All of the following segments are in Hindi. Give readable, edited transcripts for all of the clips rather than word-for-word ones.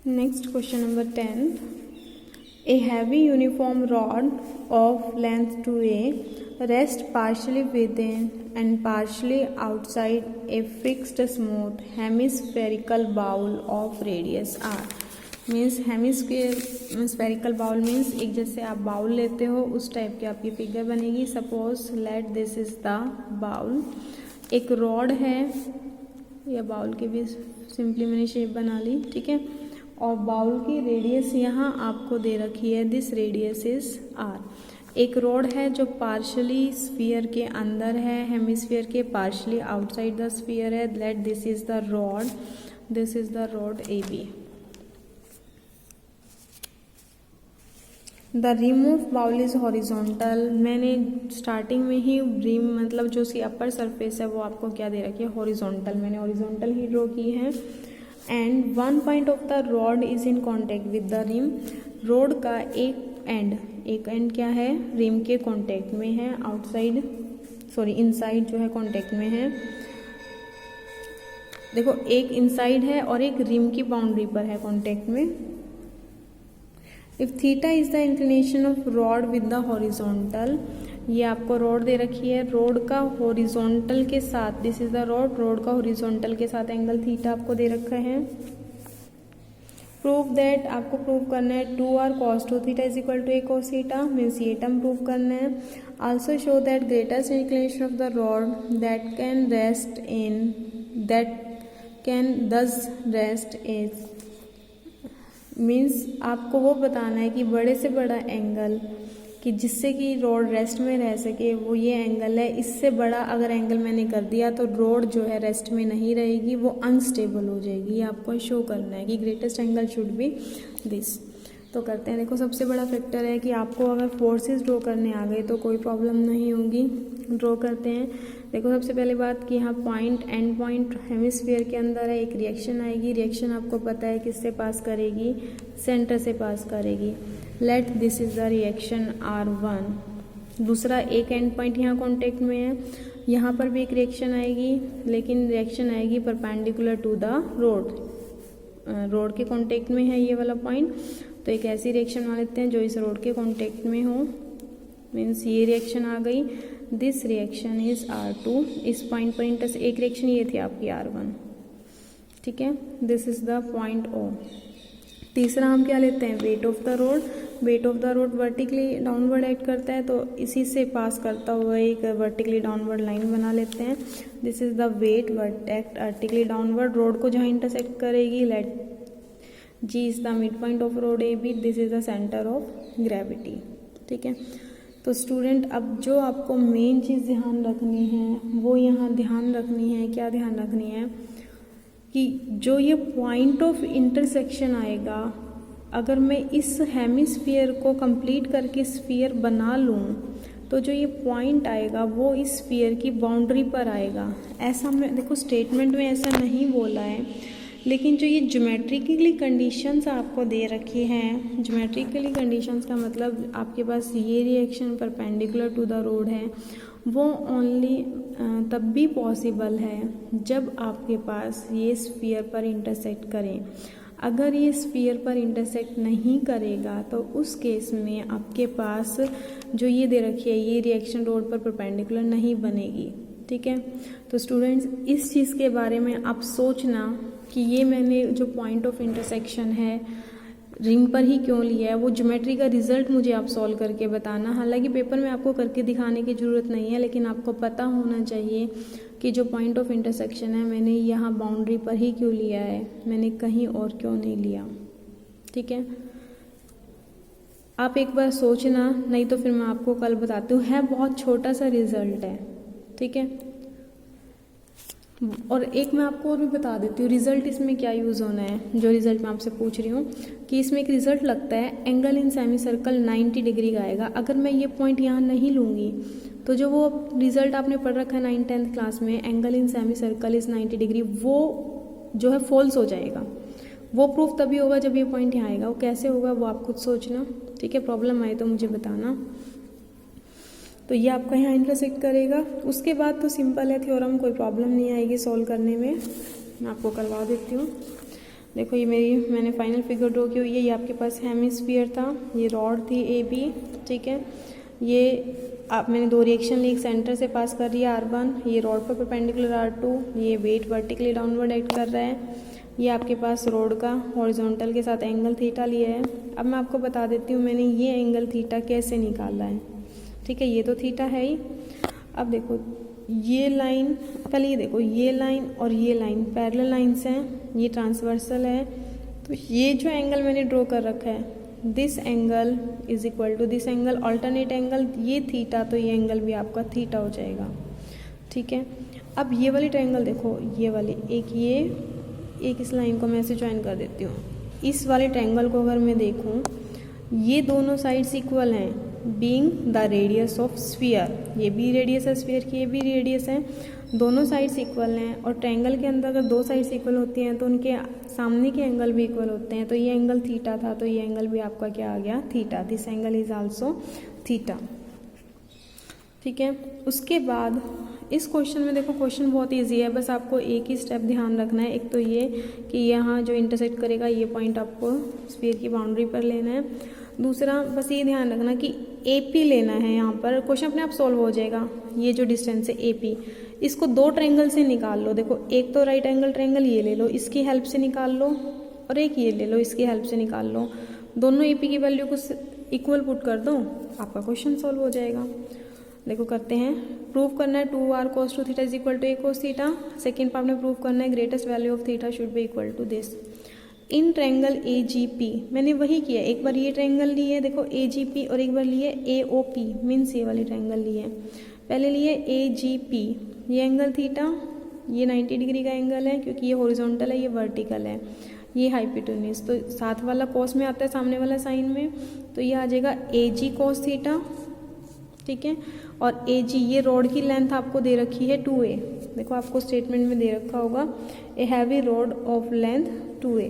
Next question number 10. A heavy uniform rod of length 2a rests partially within and partially outside a fixed smooth hemispherical bowl of radius r. Means hemispherical bowl means एक जैसे आप बाउल लेते हो उस टाइप की आपकी फिगर बनेगी. Suppose let this is the bowl. एक रॉड है या बाउल की भी सिंपली मैंने शेप बना ली. ठीक है. और बाउल की रेडियस यहाँ आपको दे रखी है. This radius is R. एक रॉड है जो पार्शली स्फीयर के अंदर है हेमिस्फीयर के, पार्शली आउटसाइड द स्फीयर है. Let this is the rod. This is the rod A B. The rim of bowl is horizontal. मैंने स्टार्टिंग में ही रिम मतलब जो उसकी अपर सरफेस है वो आपको क्या दे रखी है, हॉरिजॉन्टल. मैंने हॉरिजॉन्टल ही ड्रॉ की है. And one point of the rod is in contact with the rim. Rod का एक एंड क्या है, रिम के कॉन्टेक्ट में है. आउटसाइड इनसाइड जो है कॉन्टेक्ट में है. देखो एक इनसाइड है और एक रिम की बाउंड्री पर है कॉन्टेक्ट में. If theta is the inclination of rod with the horizontal. ये आपको रॉड दे रखी है. रॉड का हॉरिजॉन्टल के साथ, दिस इज द रॉड का हॉरिजॉन्टल के साथ एंगल थीटा आपको दे रखा है. प्रूव दैट, आपको प्रूव करना है 2r cos 2 theta is equal to a cos theta. Means ये टर्म प्रूव करना है. Also show that greatest inclination of the rod that can thus rest is. Means आपको वो बताना है कि बड़े से बड़ा एंगल कि जिससे कि रॉड रेस्ट में रह सके वो ये एंगल है. इससे बड़ा अगर एंगल मैंने कर दिया तो रॉड जो है रेस्ट में नहीं रहेगी, वो अनस्टेबल हो जाएगी. ये आपको शो करना है कि greatest angle should be this. तो करते हैं. देखो सबसे बड़ा फैक्टर है कि आपको अगर फोर्सेस ड्रॉ करने आ गए तो कोई प्रॉब्लम नहीं होगी. ड्रॉ करते हैं. देखो सबसे पहले बात कि यहाँ पॉइंट एंड पॉइंट हेमिस्फीयर के अंदर है. एक रिएक्शन आएगी. रिएक्शन आपको पता है किससे पास करेगी, सेंटर से पास करेगी. Late this is the reaction R1. दूसरा एक एंड पॉइंट यहाँ कॉन्टेक्ट में है. यहाँ पर भी एक रिएक्शन आएगी, लेकिन रिएक्शन आएगी perpendicular to the rod. Rod के कॉन्टेक्ट में है ये वाला पॉइंट. तो एक ऐसी रिएक्शन मान लेते हैं जो इस रोड के कॉन्टेक्ट में हो. मीन्स ये रिएक्शन आ गई. This reaction is R2. इस पॉइंट पर एक रिएक्शन ये थी आपकी R1. ठीक है. This is the point O. तीसरा हम क्या लेते हैं, weight of the road. Weight of the road vertically downward act करता है, तो इसी से पास करता हुआ एक वर्टिकली डाउनवर्ड लाइन बना लेते हैं. This is the weight act vertically downward. Rod को जहाँ इंटरसेक्ट करेगी, let G is the mid point of rod AB. This is the centre of gravity. ठीक है. तो स्टूडेंट अब जो आपको मेन चीज़ ध्यान रखनी है वो यहाँ ध्यान रखनी है. क्या ध्यान रखनी है कि जो ये पॉइंट ऑफ इंटरसेक्शन आएगा, अगर मैं इस हेमिस्फीयर को कंप्लीट करके स्फीयर बना लूँ तो जो ये पॉइंट आएगा वो इस स्फीयर की बाउंड्री पर आएगा. ऐसा मैं देखो स्टेटमेंट में ऐसा नहीं बोला है, लेकिन जो ये ज्योमेट्रिकली कंडीशंस आपको दे रखी हैं, ज्योमेट्रिकली कंडीशंस का मतलब आपके पास ये reaction perpendicular to the rod है, वो ओनली तब भी पॉसिबल है जब आपके पास ये स्फीयर पर इंटरसेक्ट करें. अगर ये स्फीयर पर इंटरसेक्ट नहीं करेगा तो उस केस में आपके पास जो ये दे रखी है ये रिएक्शन रोड पर परपेंडिकुलर नहीं बनेगी. ठीक है. तो स्टूडेंट्स इस चीज़ के बारे में आप सोचना कि ये मैंने जो पॉइंट ऑफ इंटरसेक्शन है रिंग पर ही क्यों लिया है. वो ज्योमेट्री का रिजल्ट मुझे आप सॉल्व करके बताना. हालांकि पेपर में आपको करके दिखाने की ज़रूरत नहीं है, लेकिन आपको पता होना चाहिए कि जो पॉइंट ऑफ इंटरसेक्शन है मैंने यहाँ बाउंड्री पर ही क्यों लिया है, मैंने कहीं और क्यों नहीं लिया. ठीक है. आप एक बार सोचना, नहीं तो फिर मैं आपको कल बताती हूँ. है बहुत छोटा सा रिजल्ट है. ठीक है. और एक मैं आपको और भी बता देती हूँ रिजल्ट इसमें क्या यूज़ होना है. जो रिजल्ट मैं आपसे पूछ रही हूँ कि इसमें एक रिजल्ट लगता है angle in semi circle 90 degree का आएगा. अगर मैं ये पॉइंट यहाँ नहीं लूँगी तो जो वो रिजल्ट आपने पढ़ रखा है 9th-10th क्लास में, angle in semi circle is 90 degree, वो जो है फॉल्स हो जाएगा. वो प्रूफ तभी होगा जब ये पॉइंट यहाँ आएगा. वो कैसे होगा वो आप खुद सोचना. ठीक है. प्रॉब्लम आए तो मुझे बताना. तो ये आपका यहाँ इंटरसेक्ट करेगा. उसके बाद तो सिंपल है थ्योरम, कोई प्रॉब्लम नहीं आएगी सॉल्व करने में. मैं आपको करवा देती हूँ. देखो ये मैंने फाइनल फिगर ड्रॉ की हुई है। ये आपके पास हेमिस्फीयर था, ये रॉड थी ए बी, ठीक है। ये आप मैंने दो रिएक्शन ली, एक सेंटर से पास कर रही है R1, ये रॉड पर परपेंडिकुलर R2, ये वेट वर्टिकली डाउनवर्ड एक्ट कर रहा है। ये आपके पास रोड का हॉरिजॉन्टल के साथ एंगल थीटा लिया है। अब मैं आपको बता देती हूँ मैंने ये एंगल थीटा कैसे निकाला है, ठीक है। ये तो थीटा है ही। अब देखो ये लाइन, पहले ये देखो ये लाइन और ये लाइन पैरेलल लाइंस हैं, ये ट्रांसवर्सल है। तो ये जो एंगल मैंने ड्रॉ कर रखा है, this angle is equal to this angle, alternate angle, ये थीटा, तो ये एंगल भी आपका थीटा हो जाएगा, ठीक है। अब ये वाली ट्रायंगल देखो, ये वाली एक इस लाइन को मैं ऐसे ज्वाइन कर देती हूँ। इस वाले ट्रायंगल को अगर मैं देखूँ, ये दोनों साइड्स इक्वल हैं, being the radius of sphere. ये भी रेडियस है स्फीयर की, ये भी रेडियस है, दोनों साइड्स इक्वल हैं। और ट्रायंगल के अंदर अगर दो साइड्स इक्वल होती हैं तो उनके सामने के एंगल भी इक्वल होते हैं। तो ये एंगल थीटा था, तो ये एंगल भी आपका क्या आ गया, theta. This angle is also theta, ठीक है। उसके बाद इस क्वेश्चन में देखो, क्वेश्चन बहुत इजी है, बस आपको एक ही स्टेप ध्यान रखना है। एक तो ये कि यहाँ जो इंटरसेक्ट करेगा ये पॉइंट आपको स्फीयर की बाउंड्री पर लेना है। दूसरा बस ये ध्यान रखना कि AP लेना है। यहाँ पर क्वेश्चन अपने आप सॉल्व हो जाएगा। ये जो डिस्टेंस है AP, इसको दो ट्रायंगल से निकाल लो। देखो एक तो राइट एंगल ट्रायंगल ये ले लो, इसकी हेल्प से निकाल लो, और एक ये ले लो, इसकी हेल्प से निकाल लो। दोनों AP की वैल्यू को इक्वल पुट कर दो, आपका क्वेश्चन सॉल्व हो जाएगा। देखो करते हैं, प्रूव करना है 2r cos 2 theta is equal to a cos theta. Second part में प्रूव करना है greatest value of theta should be equal to this in triangle AGP। मैंने वही किया, एक बार ये ट्रायंगल लिए देखो AGP, और एक बार लिए AOP, मीन्स ये वाली ट्रायंगल लिए। पहले लिए AGP, ये एंगल थीटा, ये 90 डिग्री का एंगल है क्योंकि ये हॉरिजॉन्टल है, ये वर्टिकल है, ये हाइपोटेन्यूज। तो साथ वाला कॉस में आता है, सामने वाला साइन में, तो ये आ जाएगा AG cos थीटा, ठीक है। और AG, ये रॉड की लेंथ आपको दे रखी है 2a। देखो आपको स्टेटमेंट में दे रखा होगा a heavy rod of length 2a।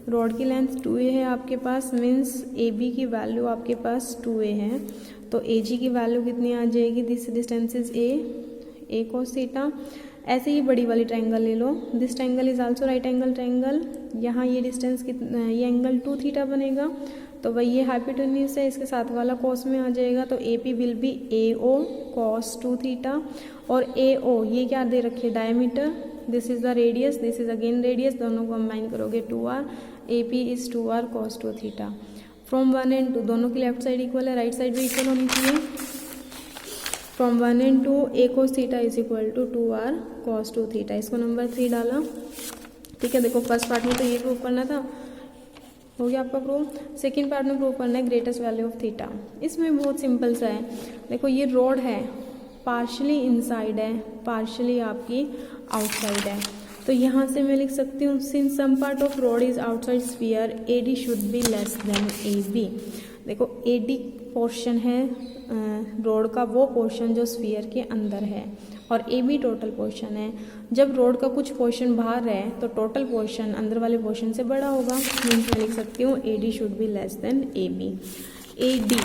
Rod की लेंथ 2a है आपके पास, मीन्स AB की वैल्यू आपके पास 2a है। तो AG की वैल्यू कितनी आ जाएगी, this distance is a cos थीटा। ऐसे ही बड़ी वाली ट्रायंगल ले लो, this triangle is also right angle triangle. यहाँ ये डिस्टेंस कितना, ये एंगल 2 थीटा बनेगा, तो वही ये हाइपोटेन्यूज है, इसके साथ वाला कॉस में आ जाएगा। तो AP will be AO cos 2 theta, और AO ये क्या दे रखिए, diameter, this is the radius, this is again radius, दोनों को कंबाइन करोगे 2r, AP is 2r cos 2 theta. From 1 and 2 दोनों की लेफ्ट साइड इक्वल है, राइट साइड भी इक्वल होनी चाहिए। From 1 and 2 a cos theta is equal to 2r cos 2 theta. इसको नंबर 3 डाला, ठीक है। देखो फर्स्ट पार्ट में तो ये प्रूव करना था, हो गया आपका प्रूव। सेकेंड पार्ट में प्रूव करना है ग्रेटेस्ट वैल्यू ऑफ थीटा। इसमें बहुत सिंपल सा है। देखो ये रोड है, पार्शली इनसाइड है, पार्शली आपकी आउटसाइड है। तो यहाँ से मैं लिख सकती हूँ, since some part of rod is outside sphere AD should be less than AB। देखो AD पोर्शन है रोड का, वो पोर्शन जो स्फीयर के अंदर है, और AB टोटल पोर्शन है। जब रोड का कुछ पोर्शन बाहर है तो टोटल पोर्शन अंदर वाले पोर्शन से बड़ा होगा। मीन्स मैं लिख सकती हूँ AD should be less than AB। AD,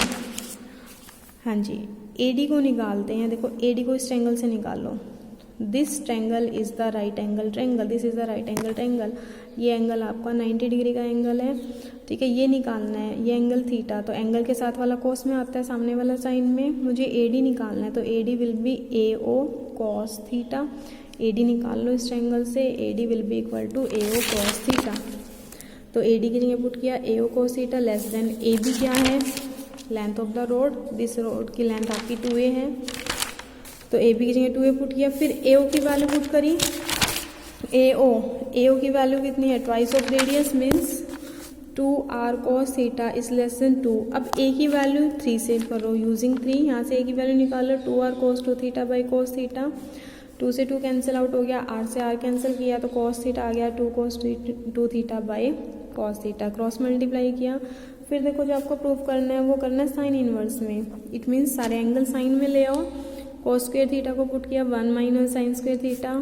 हाँ जी, AD को निकालते हैं। देखो AD को इस ट्रायंगल से निकाल लो, this triangle is the right angle triangle, this is the right angle triangle. ये एंगल आपका 90 डिग्री का एंगल है, ठीक है। ये निकालना है, ये एंगल थीटा, तो एंगल के साथ वाला कोस में आता है, सामने वाला साइन में। मुझे AD निकालना है, तो AD will be AO cos theta. AD निकाल लो इस ट्रायंगल से, AD will be equal to AO cos theta. तो AD की जगह पुट किया AO cos theta less than AB क्या है, length of the rod, this rod की लेंथ आपकी 2a है, तो AB की जगह 2a पुट किया। फिर AO की वैल्यू पुट करी, AO की वैल्यू कितनी है, twice of radius, means 2r cos theta is less than 2। अब A की वैल्यू 3 से करो, यूजिंग 3, यहाँ से A की वैल्यू निकालो 2r cos 2 theta by cos theta. 2 से 2 कैंसिल आउट हो गया, r से r कैंसिल किया तो cos थीटा आ गया 2 cos 2 theta by cos theta. Cross multiply किया। फिर देखो जो आपको प्रूफ करना है वो करना है साइन इनवर्स में। इट मीन्स सारे एंगल साइन में ले आओ। cos स्क्वायर थीटा को पुट किया 1 minus sine square theta,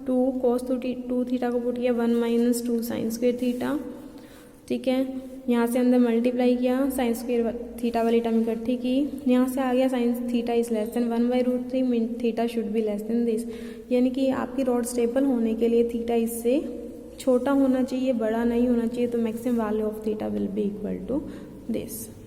2 cos 2 theta को पुट किया 1 माइनस 2 साइन स्क्वायर थीटा, ठीक है। यहाँ से अंदर मल्टीप्लाई किया, साइन स्क्वायर थीटा वाली टर्म इकट्ठी की, यहाँ से आ गया sine theta is less than 1/√3 mean theta should be less then this. यानी कि आपकी रॉड स्टेबल होने के लिए थीटा इससे छोटा होना चाहिए, बड़ा नहीं होना चाहिए, तो maximum value of theta will be equal to this.